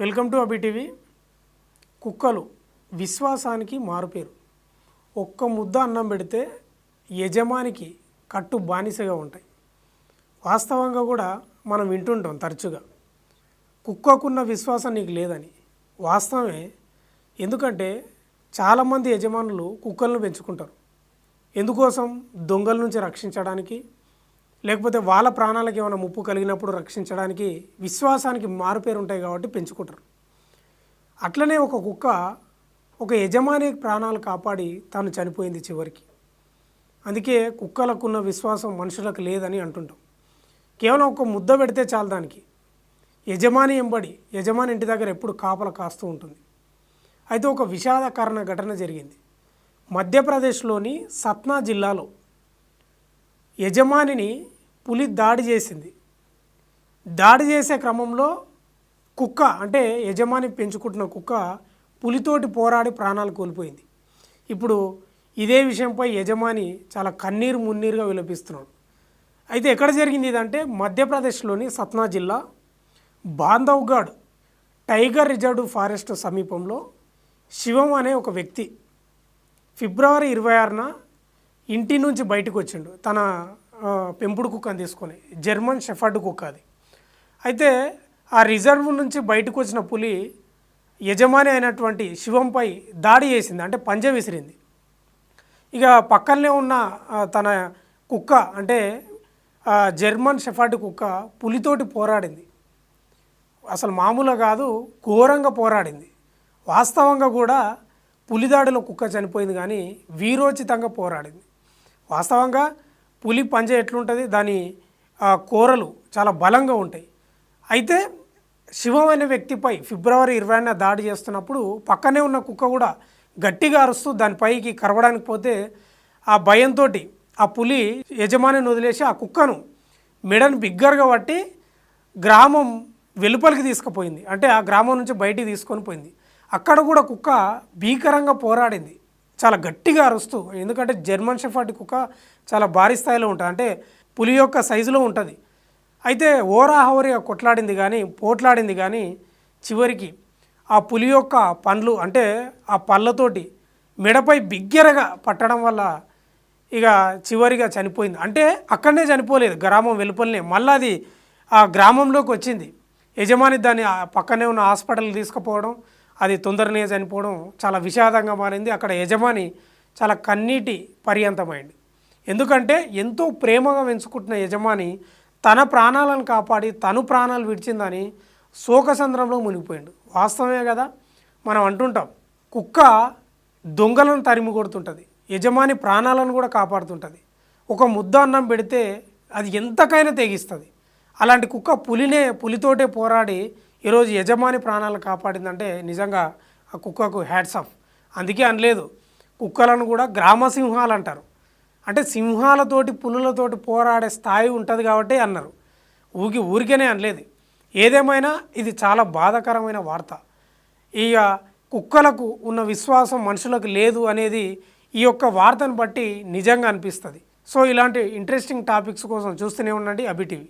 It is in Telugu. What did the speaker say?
Welcome to Abhi TV. కుక్కలు విశ్వాసానికి మారుపేరు. ఒక్క ముద్ద అన్నం పెడితే యజమానికి కట్టు బానిసగా ఉంటాయి. వాస్తవంగా కూడా మనం వింటుంటాం తరచుగా, కుక్కకున్న విశ్వాసం నీకు లేదని. వాస్తవమే. ఎందుకంటే చాలామంది యజమానులు కుక్కలను పెంచుకుంటారు. ఎందుకోసం? దొంగల నుంచి రక్షించడానికి, లేకపోతే వాళ్ళ ప్రాణాలకు ఏమైనా ముప్పు కలిగినప్పుడు రక్షించడానికి. విశ్వాసానికి మారుపేరు ఉంటాయి కాబట్టి పెంచుకుంటారు. అట్లనే ఒక కుక్క ఒక యజమాని ప్రాణాలు కాపాడి తాను చనిపోయింది చివరికి. అందుకే కుక్కలకున్న విశ్వాసం మనుషులకు లేదని అంటుంటాం. కేవలం ఒక ముద్ద పెడితే చాలు దానికి. యజమాని ఎంబడి, యజమాని ఇంటి దగ్గర ఎప్పుడు కాపలా కాస్తూ ఉంటుంది. అయితే ఒక విషాదకరణ ఘటన జరిగింది. మధ్యప్రదేశ్లోని సత్నా జిల్లాలో యజమానిని పులి దాడి చేసింది. దాడి చేసే క్రమంలో కుక్క, అంటే యజమాని పెంచుకుంటున్న కుక్క, పులితోటి పోరాడి ప్రాణాలు కోల్పోయింది. ఇప్పుడు ఇదే విషయంపై యజమాని చాలా కన్నీరు మున్నీరుగా విలపిస్తున్నాడు. అయితే ఎక్కడ జరిగింది ఇదంటే మధ్యప్రదేశ్లోని సత్నా జిల్లా బాంధవ్గఢ్ టైగర్ రిజర్వ్ ఫారెస్ట్ సమీపంలో శివం అనే ఒక వ్యక్తి ఫిబ్రవరి 26న ఇంటి నుంచి బయటకు వచ్చిండు. తన పెంపుడు కుక్కని తీసుకొని, జర్మన్ షెఫర్డ్ కుక్క అది. అయితే ఆ రిజర్వ్ నుంచి బయటకు వచ్చిన పులి యజమాని అయినటువంటి శివంపై దాడి చేసింది, అంటే పంజ విసిరింది. ఇక పక్కనే ఉన్న తన కుక్క, అంటే జర్మన్ షెఫర్డ్ కుక్క పులితోటి పోరాడింది. అసలు మామూలుగా కాదు, ఘోరంగా పోరాడింది. వాస్తవంగా కూడా పులిదాడిలో కుక్క చనిపోయింది, కానీ వీరోచితంగా పోరాడింది. వాస్తవంగా పులి పంజ ఎట్లుంటుంది, దాని కూరలు చాలా బలంగా ఉంటాయి. అయితే శివం అనే వ్యక్తిపై ఫిబ్రవరి 20న దాడి చేస్తున్నప్పుడు పక్కనే ఉన్న కుక్క కూడా గట్టిగా అరుస్తూ దానిపైకి కరవడానికి పోతే ఆ భయంతో ఆ పులి యజమానిని వదిలేసి ఆ కుక్కను మెడను బిగ్గరగా పట్టి గ్రామం వెలుపలికి తీసుకుపోయింది. అంటే ఆ గ్రామం నుంచి బయటికి తీసుకొని పోయింది. అక్కడ కూడా కుక్క భీకరంగా పోరాడింది, చాలా గట్టిగా అరుస్తూ. ఎందుకంటే జర్మన్ షెఫర్డ్ కుక్క చాలా భారీ స్థాయిలో ఉంటుంది, అంటే పులి యొక్క సైజులో ఉంటుంది. అయితే ఓరాహోరిగా కొట్లాడింది కానీ, పోట్లాడింది కానీ చివరికి ఆ పులి యొక్క పండ్లు, అంటే ఆ పళ్ళతోటి మెడపై బిగ్గరగా పట్టడం వల్ల ఇక చివరిగా చనిపోయింది. అంటే అక్కడనే చనిపోలేదు, గ్రామం వెలుపలనే, మళ్ళీ అది ఆ గ్రామంలోకి వచ్చింది. యజమాని దాన్ని పక్కనే ఉన్న హాస్పిటల్కి తీసుకుపోవడం, అది తొందరనే చనిపోవడం చాలా విషాదంగా మారింది. అక్కడ యజమాని చాలా కన్నీటి పర్యంతమైంది. ఎందుకంటే ఎంతో ప్రేమగా పెంచుకుంటున్న యజమాని తన ప్రాణాలను కాపాడి తను ప్రాణాలు విడిచిందని శోకసంద్రంలో మునిగిపోయిండు. వాస్తవమే కదా. మనం అంటుంటాం, కుక్క దొంగలను తరిమి కొడుతుంటుంది, యజమాని ప్రాణాలను కూడా కాపాడుతుంటుంది. ఒక ముద్ద అన్నం పెడితే అది ఎంతకైనా తెగిస్తుంది. అలాంటి కుక్క పులితోటే పోరాడి ఈరోజు యజమాని ప్రాణాలను కాపాడిందంటే నిజంగా ఆ కుక్కకు హ్యాట్స్ ఆఫ్. అందుకే అనలేదు, కుక్కలను కూడా గ్రామసింహాలు అంటారు. అంటే సింహాలతోటి పులులతోటి పోరాడే స్థాయి ఉంటుంది కాబట్టి అన్నారు, ఊరికేనే అనలేదు. ఏదేమైనా ఇది చాలా బాధాకరమైన వార్త. ఇక కుక్కలకు ఉన్న విశ్వాసం మనుషులకు లేదు అనేది ఈ యొక్క వార్తను బట్టి నిజంగా అనిపిస్తుంది. సో ఇలాంటి ఇంట్రెస్టింగ్ టాపిక్స్ కోసం చూస్తూనే ఉండండి అబి టీవీ.